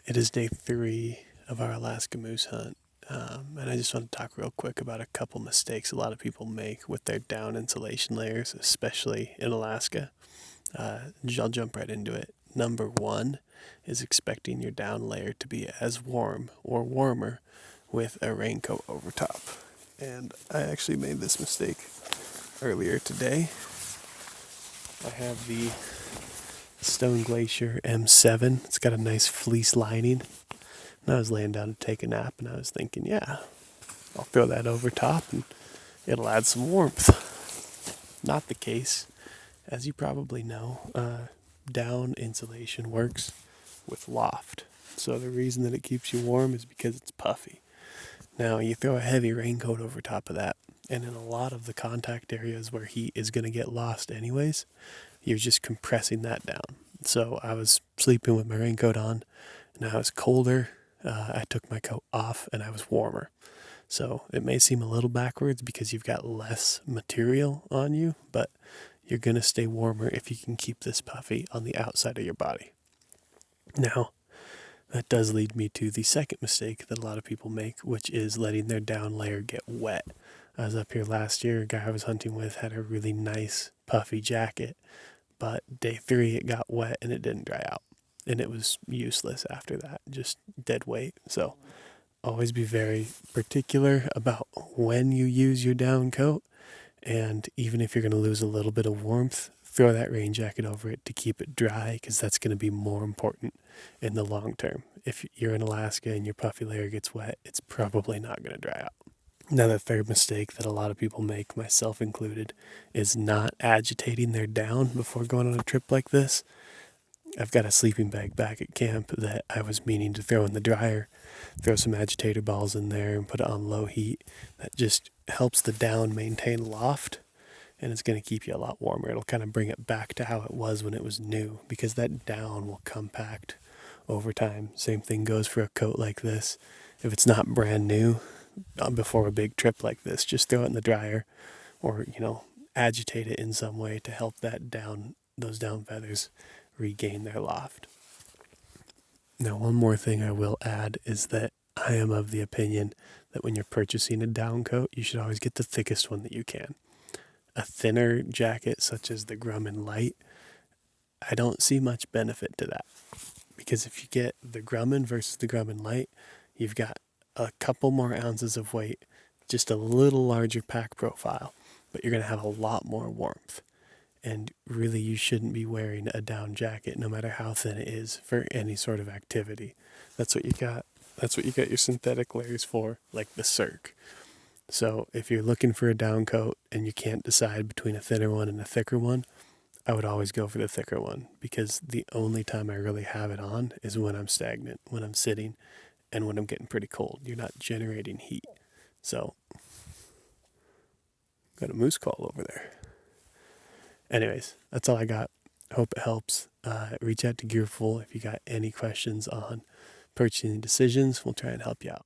It is day 3 of our Alaska moose hunt, and I just want to talk real quick about a couple mistakes a lot of people make with their down insulation layers, especially in Alaska. I'll jump right into it. Number 1 is expecting your down layer to be as warm or warmer with a raincoat over top. And I actually made this mistake earlier today. I have the Stone Glacier M7. It's got a nice fleece lining. And I was laying down to take a nap, and I was thinking, yeah, I'll throw that over top and it'll add some warmth. Not the case. As you probably know, down insulation works with loft. So the reason that it keeps you warm is because it's puffy. Now, you throw a heavy raincoat over top of that, and in a lot of the contact areas where heat is going to get lost anyways, you're just compressing that down. So I was sleeping with my raincoat on, and I was colder. I took my coat off, and I was warmer. So it may seem a little backwards because you've got less material on you, but you're going to stay warmer if you can keep this puffy on the outside of your body. Now, that does lead me to the second mistake that a lot of people make, which is letting their down layer get wet. I was up here last year, a guy I was hunting with had a really nice puffy jacket, but day 3 it got wet and it didn't dry out. And it was useless after that, just dead weight. So always be very particular about when you use your down coat. And even if you're going to lose a little bit of warmth, throw that rain jacket over it to keep it dry, because that's going to be more important in the long term. If you're in Alaska and your puffy layer gets wet, it's probably not going to dry out. Now, the third mistake that a lot of people make, myself included, is not agitating their down before going on a trip like this. I've got a sleeping bag back at camp that I was meaning to throw in the dryer, throw some agitator balls in there and put it on low heat. That just helps the down maintain loft, and it's going to keep you a lot warmer. It'll kind of bring it back to how it was when it was new, because that down will compact over time. Same thing goes for a coat like this. If it's not brand new, before a big trip like this, just throw it in the dryer or, agitate it in some way to help those down feathers regain their loft. Now, one more thing I will add is that I am of the opinion that when you're purchasing a down coat, you should always get the thickest one that you can. A thinner jacket, such as the Grumman Lite, I don't see much benefit to that. Because if you get the Grumman versus the Grumman Lite, you've got a couple more ounces of weight, just a little larger pack profile, but you're going to have a lot more warmth. And really, you shouldn't be wearing a down jacket, no matter how thin it is, for any sort of activity. That's what you got. That's what you got your synthetic layers for, like the Cirque. So if you're looking for a down coat and you can't decide between a thinner one and a thicker one, I would always go for the thicker one, because the only time I really have it on is when I'm stagnant, when I'm sitting, and when I'm getting pretty cold. You're not generating heat. So, got a moose call over there. Anyways, that's all I got. Hope it helps. Reach out to Gearful if you got any questions on purchasing decisions. We'll try and help you out.